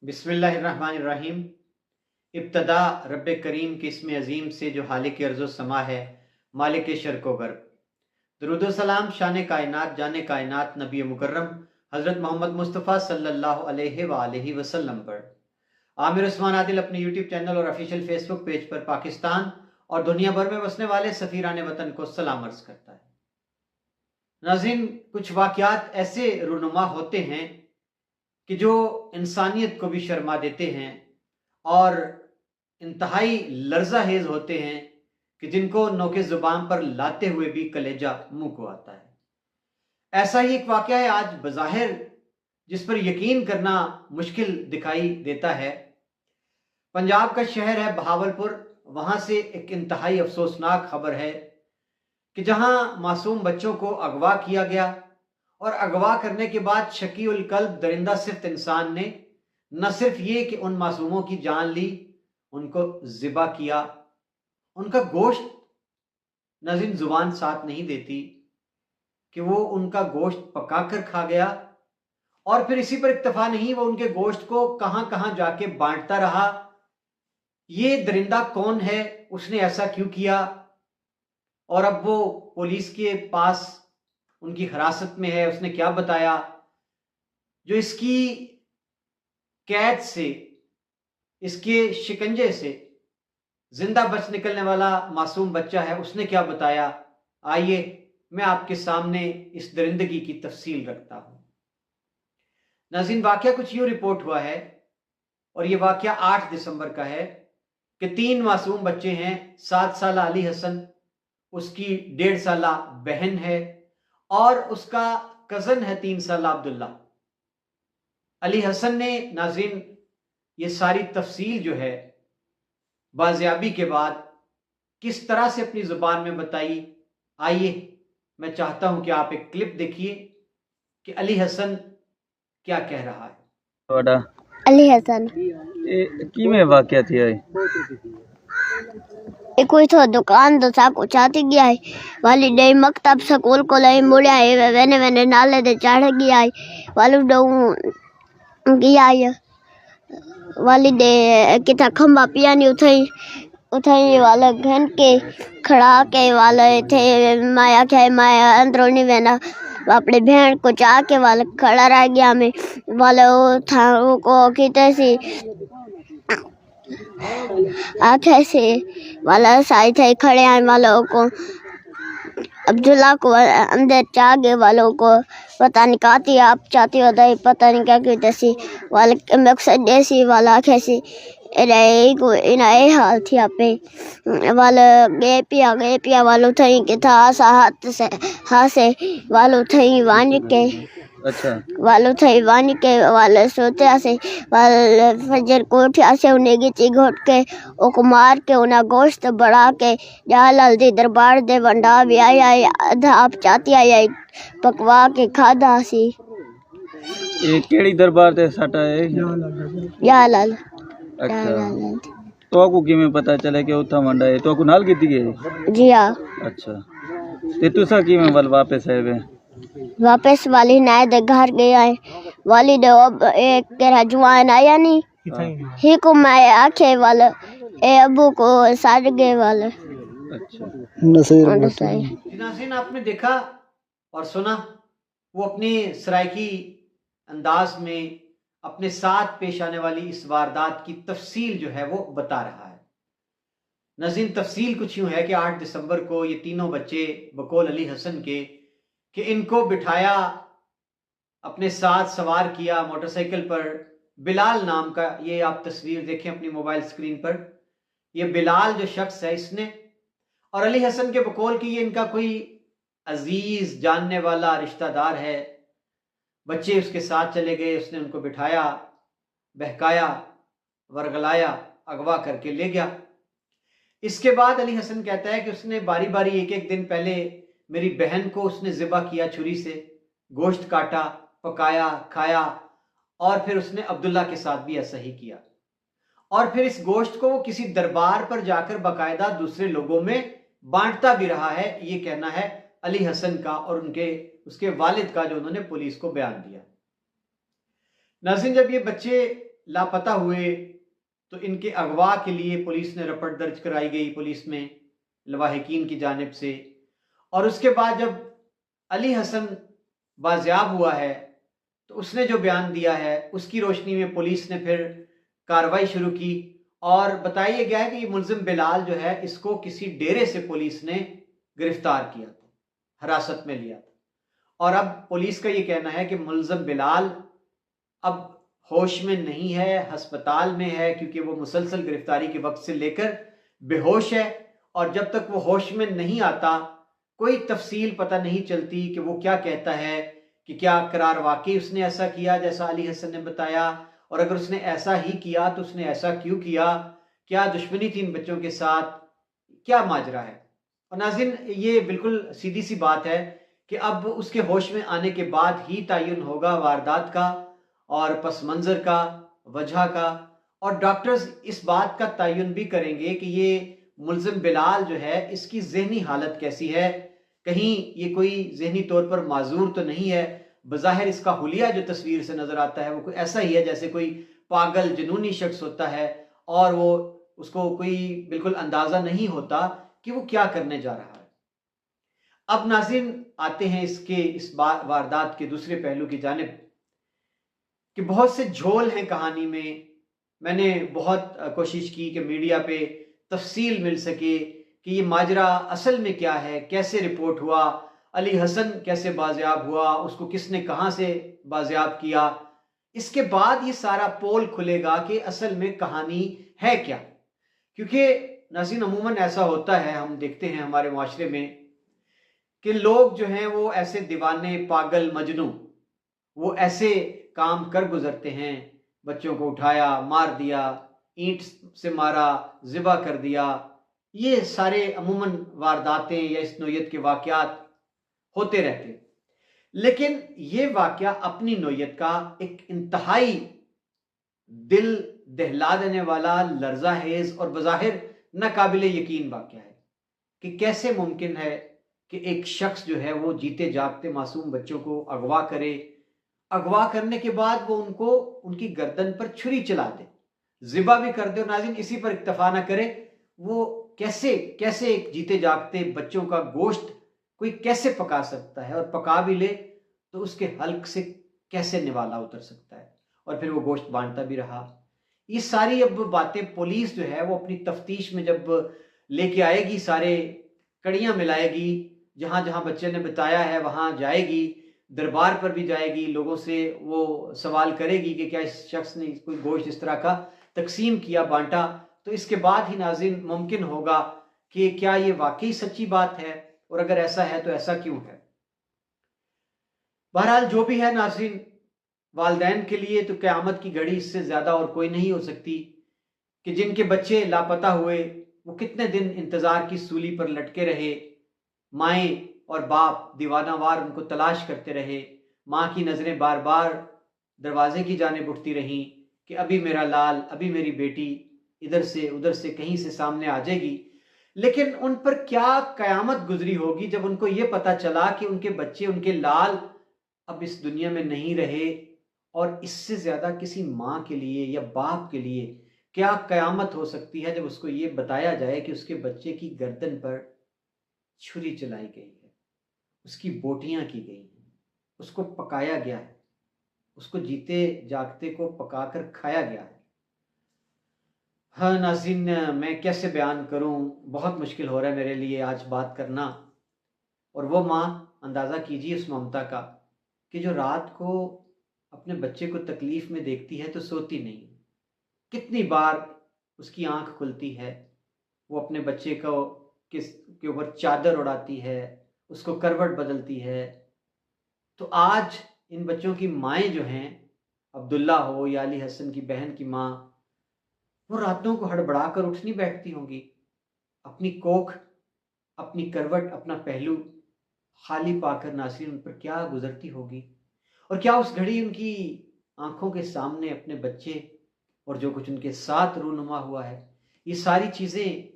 बिस्मिल्लाहिर्रहमानिर्रहीम। इब्तदा रब्बे करीम के इस्म अज़ीम से जो हालिक अर्ज़ समा है, मालिक शर्क़ व गर्ब। दुरूद व सलाम शान कायनात जाने कायनात नबी मुकर्रम हज़रत मोहम्मद मुस्तफ़ा सल्लल्लाहु अलैहि वसल्लम पर। आमिर उस्मान आदिल अपने यूट्यूब चैनल और ऑफिशियल फेसबुक पेज पर पाकिस्तान और दुनिया भर में बसने वाले सफ़ीरान वतन को सलाम अर्ज़ करता है। नाज़रीन, कुछ वाक़यात ऐसे रूनुमा होते हैं कि जो इंसानियत को भी शर्मा देते हैं और इंतहाई लर्ज़ाहेज़ होते हैं कि जिनको नोके ज़ुबान पर लाते हुए भी कलेजा मुंह को आता है। ऐसा ही एक वाक़या है आज बज़ाहिर जिस पर यकीन करना मुश्किल दिखाई देता है। पंजाब का शहर है बहावलपुर। वहाँ से एक इंतहाई अफसोसनाक खबर है कि जहाँ मासूम बच्चों को अगवा किया गया और अगवा करने के बाद शकी उल कल्ब दरिंदा सिफ्त इंसान ने न सिर्फ ये कि उन मासूमों की जान ली, उनको ज़िबा किया। उनका गोश्त नाज़रीन ज़ुबान साथ नहीं देती कि वो उनका गोश्त पकाकर खा गया और फिर इसी पर इक्तफा नहीं, वो उनके गोश्त को कहां कहां जाके बांटता रहा। ये दरिंदा कौन है, उसने ऐसा क्यों किया और अब वो पुलिस के पास उनकी हिरासत में है, उसने क्या बताया। जो इसकी कैद से, इसके शिकंजे से जिंदा बच निकलने वाला मासूम बच्चा है, उसने क्या बताया। आइए मैं आपके सामने इस दरिंदगी की तफसील रखता हूं। नाज़रीन, वाकया कुछ यूं रिपोर्ट हुआ है और ये वाकया 8 दिसंबर का है कि 3 मासूम बच्चे हैं। 7 साल अली हसन, उसकी 1.5 साल बहन है और उसका कज़न है 3 साल अब्दुल्ला। अली हसन ने नाज़रीन ये सारी तफसील जो है बाज़ियाबी के बाद किस तरह से अपनी ज़ुबान में बताई। आइए मैं चाहता हूं कि आप एक क्लिप देखिए कि अली हसन क्या कह रहा है। ਤੁਹਾਡਾ अली हसन ਇਹ ਕਿਵੇਂ ਵਾਕਿਆ ਥੀ ਹੈ? कोई तो दुकान तो सा कुछ आती गया है वाली डे मकतब स्कूल को लई मुड़िया है वेने वेने नाले दे चढ़ गया है वालू डो गया है वाली दे किथा खंबा पिया नहीं उठाई उठाई वाला घन के खड़ा के वाला थे माया के माया अंदरोनी वेना अपने बहन को चाह के वाला खड़ा रह गया में वाला था को किते सी आखे से वाला साइड थे खड़े आए वालों को अब्दुल्ला को अंदर चागे वालों को पता नहीं कहती आप चाहती होता है पता नहीं क्या कहते सी वाले मकसद ऐसी वाला कैसी रे को इन ए हाल थी आपे वाले गए पिया वालों थई के था हाथ से वालों थई वान के अच्छा वालों थई वान के वाले सोते से वाले फजर को उठा से उन्हें गिची घोट के ओको मार के उन्हें गोश्त बढ़ा के जालाल दी दरबार दे वंडा भी आया आधा आप चाहती आया पकवा के खादा सी। ये केड़ी दरबार ते सटा है? जालाल अच्छा, तो आपको किमें पता चले कि उथा वंडा है? तो आपको नाल कीती गई? जी हाँ। अच्छा, ते तुसा किमें वाल वापस आए वे? वापस वाली नाय दे घर गया है वाली दे अब एक केरा जुआन आया नहीं ही को मैं आखे वाले ए अबू को साड़ गए वाले। अच्छा, नाज़रीन, आपने देखा और सुना, वो अपनी सराइकी अंदाज में अपने साथ पेश आने वाली इस वारदात की तफसील जो है वो बता रहा है। नाज़रीन, तफसील कुछ यूं है कि 8 दिसंबर को ये तीनों बच्चे बकौल अली हसन के कि इनको बिठाया, अपने साथ सवार किया मोटरसाइकिल पर। बिलाल नाम का, ये आप तस्वीर देखें अपनी मोबाइल स्क्रीन पर, ये बिलाल जो शख्स है इसने, और अली हसन के बकौल की ये इनका कोई अजीज जानने वाला रिश्तेदार है। बच्चे उसके साथ चले गए, उसने उनको बिठाया, बहकाया, वरगलाया, अगवा करके ले गया। इसके बाद अली हसन कहता है कि उसने बारी बारी एक एक दिन पहले मेरी बहन को उसने ज़िबा किया, छुरी से गोश्त काटा, पकाया, खाया, और फिर उसने अब्दुल्ला के साथ भी ऐसा ही किया। और फिर इस गोश्त को वो किसी दरबार पर जाकर बाकायदा दूसरे लोगों में बांटता भी रहा है। ये कहना है अली हसन का और उसके वालिद का, जो उन्होंने पुलिस को बयान दिया। नाज़रीन, जब ये बच्चे लापता हुए तो इनके अगवा के लिए पुलिस ने रिपोर्ट दर्ज कराई गई पुलिस में लवाहिकीन की जानिब से। और उसके बाद जब अली हसन बाजियाब हुआ है तो उसने जो बयान दिया है उसकी रोशनी में पुलिस ने फिर कार्रवाई शुरू की और बताया गया है कि ये मुलजिम बिलाल जो है इसको किसी डेरे से पुलिस ने गिरफ्तार किया था, हिरासत में लिया था। और अब पुलिस का ये कहना है कि मुलजिम बिलाल अब होश में नहीं है, अस्पताल में है, क्योंकि वो मुसलसल गिरफ्तारी के वक्त से लेकर बेहोश है और जब तक वो होश में नहीं आता कोई तफसील पता नहीं चलती कि वो क्या कहता है कि क्या करार वाकई उसने ऐसा किया जैसा अली हसन ने बताया, और अगर उसने ऐसा ही किया तो उसने ऐसा क्यों किया, क्या दुश्मनी थी इन बच्चों के साथ, क्या माजरा है। और नाज़रीन, ये बिल्कुल सीधी सी बात है कि अब उसके होश में आने के बाद ही तयन होगा वारदात का और पस मंज़र का, वजह का, और डॉक्टर्स इस बात का तयन भी करेंगे कि ये मुलजिम बिलाल जो है इसकी जहनी हालत कैसी है, कहीं ये कोई जहनी तौर पर माजूर तो नहीं है। बज़ाहिर इसका हुलिया जो तस्वीर से नजर आता है वो कोई ऐसा ही है जैसे कोई पागल जुनूनी शख्स होता है और वो उसको कोई बिल्कुल अंदाजा नहीं होता कि वो क्या करने जा रहा है। अब नाज़रीन आते हैं इस वारदात के दूसरे पहलू की जानिब कि बहुत से झोल हैं कहानी में। मैंने बहुत कोशिश की कि मीडिया पे तफसील मिल सके कि ये माजरा असल में क्या है, कैसे रिपोर्ट हुआ, अली हसन कैसे बाजियाब हुआ, उसको किसने कहाँ से बाजियाब किया। इसके बाद ये सारा पोल खुलेगा कि असल में कहानी है क्या। क्योंकि नाज़रीन अमूमन ऐसा होता है, हम देखते हैं हमारे माशरे में कि लोग जो हैं वो ऐसे दीवाने, पागल, मजनू, वो ऐसे काम कर गुजरते हैं, बच्चों को उठाया, मार दिया, ईंट से मारा, ज़िबा कर दिया। ये सारे अमूमन वारदातें या इस नोयत के वाक़यात होते रहते। लेकिन ये वाक़या अपनी नोयत का एक इंतहाई दिल दहला देने वाला, लर्ज़ाहेज़ और बज़ाहिर नाकाबिले यकीन वाक़या है कि कैसे मुमकिन है कि एक शख्स जो है वो जीते जागते मासूम बच्चों को अगवा करे, अगवा करने के बाद वो उनको उनकी गर्दन पर छुरी चला दे, ज़िबा भी कर दे। और नाज़रीन इसी पर इक्तफा ना करे, वो कैसे कैसे एक जीते जागते बच्चों का गोश्त कोई कैसे पका सकता है, और पका भी ले तो उसके हल्क से कैसे निवाला उतर सकता है, और फिर वो गोश्त बांटता भी रहा। ये सारी अब बातें पुलिस जो है वो अपनी तफ्तीश में जब लेके आएगी, सारे कड़ियां मिलाएगी, जहां जहां बच्चे ने बताया है वहां जाएगी, दरबार पर भी जाएगी, लोगों से वो सवाल करेगी कि क्या इस शख्स ने कोई गोश्त इस तरह का तकसीम किया, बांटा। तो इसके बाद ही नाज़रीन मुमकिन होगा कि क्या ये वाकई सच्ची बात है, और अगर ऐसा है तो ऐसा क्यों है। बहरहाल जो भी है नाज़रीन, वालिदैन के लिए तो क़यामत की घड़ी इससे ज़्यादा और कोई नहीं हो सकती कि जिनके बच्चे लापता हुए वो कितने दिन इंतज़ार की सूली पर लटके रहे, माएँ और बाप दीवानावार उनको तलाश करते रहे, माँ की नज़रें बार बार दरवाजे की जानिब उठती रहीं कि अभी मेरा लाल, अभी मेरी बेटी इधर से उधर से कहीं से सामने आ जाएगी। लेकिन उन पर क्या क़यामत गुजरी होगी जब उनको ये पता चला कि उनके बच्चे, उनके लाल अब इस दुनिया में नहीं रहे। और इससे ज़्यादा किसी माँ के लिए या बाप के लिए क्या क़यामत हो सकती है जब उसको ये बताया जाए कि उसके बच्चे की गर्दन पर छुरी चलाई गई है, उसकी बोटियां की गई हैं, उसको पकाया गया है, उसको जीते जागते को पकाकर खाया गया है। हाँ नाज़रीन, मैं कैसे बयान करूं, बहुत मुश्किल हो रहा है मेरे लिए आज बात करना। और वो माँ, अंदाज़ा कीजिए उस ममता का कि जो रात को अपने बच्चे को तकलीफ़ में देखती है तो सोती नहीं। कितनी बार उसकी आंख खुलती है, वो अपने बच्चे को के ऊपर चादर उड़ाती है, उसको करवट बदलती है। तो आज इन बच्चों की माएँ जो हैं, अब्दुल्ला हो या अली हसन की बहन की माँ, वो रातों को हड़बड़ा कर उठ नहीं बैठती होंगी, अपनी कोख, अपनी करवट, अपना पहलू खाली पाकर नाज़रीन उन पर क्या गुजरती होगी। और क्या उस घड़ी उनकी आंखों के सामने अपने बच्चे और जो कुछ उनके साथ रूनुमा हुआ है, ये सारी चीज़ें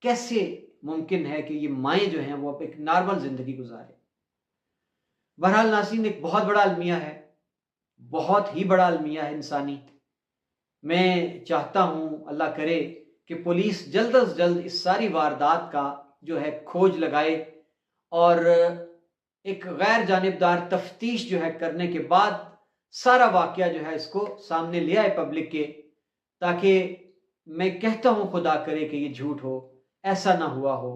कैसे मुमकिन है कि ये माएँ जो हैं वो अब एक नॉर्मल ज़िंदगी गुजारें। बहरहाल नाज़रीन, एक बहुत बड़ा अलमिया है, बहुत ही बड़ा अलमिया है इंसानी। मैं चाहता हूँ अल्लाह करे कि पुलिस जल्द से जल्द इस सारी वारदात का जो है खोज लगाए और एक गैर जानिबदार तफ्तीश जो है करने के बाद सारा वाकया जो है इसको सामने ले आए पब्लिक के, ताकि मैं कहता हूँ खुदा करे कि ये झूठ हो, ऐसा ना हुआ हो।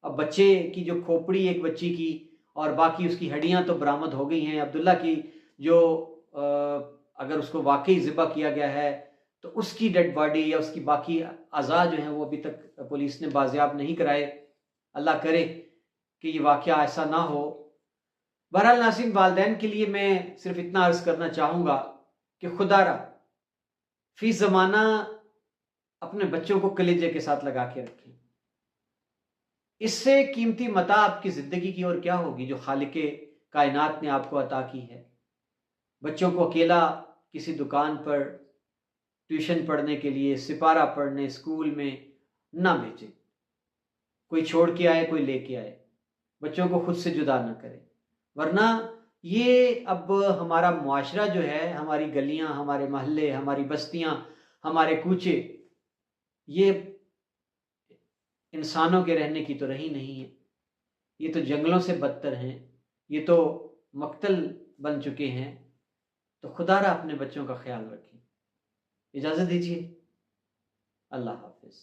अब बच्चे की जो खोपड़ी एक बच्ची की और बाकी उसकी हड्डियां तो बरामद हो गई हैं। अब्दुल्ला की जो अगर उसको वाकई ज़िबा किया गया है तो उसकी डेड बॉडी या उसकी बाकी अज़ा जो हैं वो अभी तक पुलिस ने बाजियाब नहीं कराए। अल्लाह करे कि ये वाकया ऐसा ना हो। बहरहाल नाज़रीन, वालिदैन के लिए मैं सिर्फ इतना अर्ज़ करना चाहूँगा कि खुदारा फी ज़माना अपने बच्चों को कलेजे के साथ लगा के रखें। इससे कीमती मता आपकी ज़िंदगी की और क्या होगी जो खालिके कायनात ने आपको अता की है। बच्चों को अकेला किसी दुकान पर ट्यूशन पढ़ने के लिए, सिपारा पढ़ने स्कूल में ना भेजें। कोई छोड़ के आए, कोई लेके आए। बच्चों को खुद से जुदा ना करें, वरना ये अब हमारा मुआशरा जो है, हमारी गलियां, हमारे मोहल्ले, हमारी बस्तियां, हमारे कूचे, ये इंसानों के रहने की तो रही नहीं है। ये तो जंगलों से बदतर हैं, ये तो मक्तल बन चुके हैं। तो खुदारा अपने बच्चों का ख्याल रखें। इजाज़त दीजिए। अल्लाह हाफ़िज़।